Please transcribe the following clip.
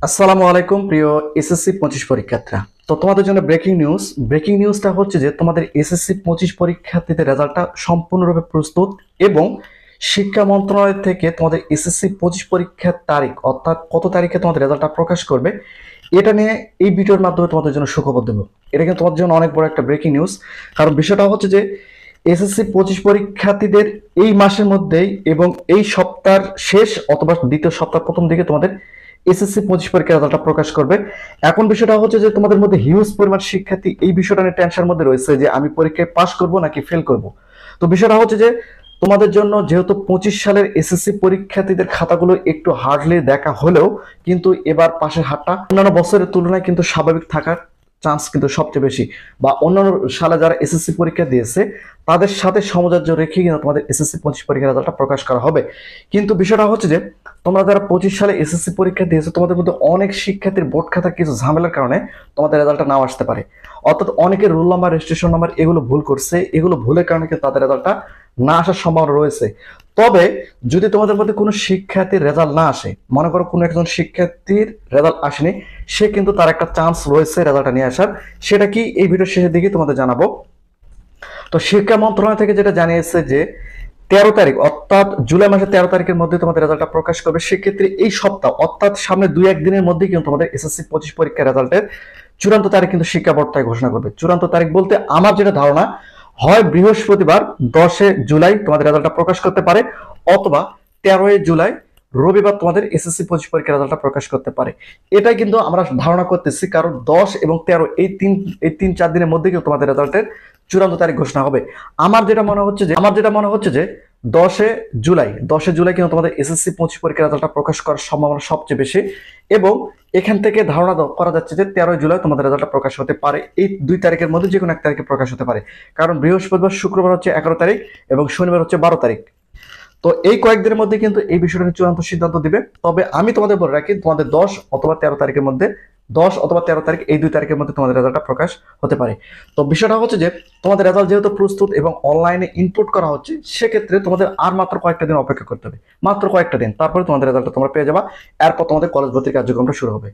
আসসালামু আলাইকুম প্রিয় এসএসসি 25 পরীক্ষার্থীরা। তো তোমাদের জন্য ব্রেকিং নিউজটা হচ্ছে যে তোমাদের এসএসসি 25 পরীক্ষার্থীদের রেজাল্টটা সম্পূর্ণরূপে প্রস্তুত এবং শিক্ষা মন্ত্রণালয় থেকে তোমাদের এসএসসি 25 পরীক্ষার তারিখ অর্থাৎ কত তারিখে তোমাদের রেজাল্টটা প্রকাশ করবে এটা নিয়ে এই ভিডিওর মাধ্যমে তোমাদের জন্য সুখবর দেবো। এটা কিন্তু তোমাদের জন্য অনেক বড় একটা ব্রেকিং নিউজ। কারণ বিষয়টা হচ্ছে যে এসএসসি 25 পরীক্ষার্থীদের এই মাসের মধ্যেই এবং এই সপ্তাহের শেষ অথবা দ্বিতীয় সপ্তাহ প্রথম দিকে তোমাদের এসএসসি 25 পরীক্ষার রেজাল্টটা প্রকাশ করবে। এখন বিষয়টা হচ্ছে যে তোমাদের মধ্যে হিউজ পরিমাণ শিক্ষার্থী এই বিষয়টা নিয়ে টেনশনের মধ্যে রয়েছে যে আমি পরীক্ষায় পাশ করব নাকি ফেল করব। তো বিষয়টা হচ্ছে যে তোমাদের জন্য যেহেতু 25 সালের এসএসসি পরীক্ষার্থীদের খাতাগুলো একটু হার্ডলি দেখা হলেও কিন্তু এবার পাশের হারটা অন্যান্য বছরের তুলনায় কিন্তু স্বাভাবিক থাকার চান্স কিন্তু সবচেয়ে বেশি, বা অন্যান্য সালে যারা এসএসসি পরীক্ষা দিয়েছে তাদের সাথে সমজার্য রেখে কিন্তু তোমাদের এসএসসি 25 পরীক্ষার রেজাল্টটা প্রকাশ করা হবে। কিন্তু বিষয়টা হচ্ছে যে তোমরা যারা 25 সালে এসএসসি পরীক্ষা দিয়েছো তোমাদের মধ্যে অনেক শিক্ষার্থীর বোর্ড খাতার কিছু ঝামেলার কারণে তোমাদের রেজাল্টটা নাও আসতে পারে। অর্থাৎ অনেকের রোল নাম্বার, রেজিস্ট্রেশন নাম্বার এগুলো ভুল করছে, এগুলো ভুলের কারণে কিন্তু তাদের রেজাল্টটা না আসার সম্ভাবনা রয়েছে। তবে যদি তোমাদের মধ্যে কোনো শিক্ষার্থীর রেজাল্ট না আসে, মনে করো কোনো একজন শিক্ষার্থীর রেজাল্ট আসেনি, সে কিন্তু তার একটা চান্স রয়েছে রেজাল্টটা নিয়ে আসার। সেটা কি এই ভিডিওর শেষের দিকে তোমাদের জানাবো। তো শিক্ষা মন্ত্রণালয় থেকে যেটা জানিয়েছে যে 13 তারিখ অর্থাৎ জুলাই মাসের 13 তারিখের মধ্যে তোমাদের রেজাল্টটা প্রকাশ করবে। সেক্ষেত্রে এই সপ্তাহ অর্থাৎ সামনে 2-1 দিনের মধ্যেই কিন্তু তোমাদের এসএসসি 25 পরীক্ষার রেজাল্টের চূড়ান্ত তারিখ কিন্তু শিক্ষা বোর্ড তাই ঘোষণা করবে। চূড়ান্ত তারিখ বলতে আমার যেটা ধারণা, হয় বৃহস্পতিবার 10 জুলাই তোমাদের রেজাল্টটা প্রকাশ করতে পারে, অথবা 13 জুলাই রবিবার তোমাদের এসএসসি 25 পরীক্ষার রেজাল্টটা প্রকাশ করতে পারে। এটাই কিন্তু আমরা ধারণা করতেছি, কারণ 10 এবং 13 এই তিন চার দিনের মধ্যে কিন্তু তোমাদের রেজাল্টের চূড়ান্ত তারিখ ঘোষণা হবে। আমার যেটা মনে হচ্ছে যে 10 জুলাই কিন্তু তোমাদের এসএসসি 25 পরীক্ষার রেজাল্টটা প্রকাশ করার সম্ভাবনা সবচেয়ে বেশি, এবং এখান থেকে ধারণা করা যাচ্ছে যে 13 জুলাই তোমাদের রেজাল্টটা প্রকাশ হতে পারে। এই 2 তারিখের মধ্যে যে কোনো এক তারিখে প্রকাশ হতে পারে, কারণ বৃহস্পতিবার, শুক্রবার হচ্ছে 11 তারিখ এবং শনিবার হচ্ছে 12 তারিখ। তো এই কয়েকদিনের মধ্যে কিন্তু এই বিষয়টা নিয়ে চূড়ান্ত সিদ্ধান্ত দিবে। তবে আমি তোমাদের বলে রাখি, তোমাদের 10 অথবা 13 তারিখের মধ্যে এই 2 তারিখের মধ্যে তোমাদের রেজাল্টটা প্রকাশ হতে পারে। তো বিষয়টা হচ্ছে যে তোমাদের রেজাল্ট যেহেতু প্রস্তুত এবং অনলাইনে ইনপুট করা হচ্ছে, সেক্ষেত্রে তোমাদের আর মাত্র কয়েকটা দিন অপেক্ষা করতে হবে, মাত্র কয়েকটা দিন, তারপরে তোমাদের রেজাল্টটা তোমরা পেয়ে যাবা। এরপর তোমাদের কলেজ ভর্তির কার্যক্রমটা শুরু হবে।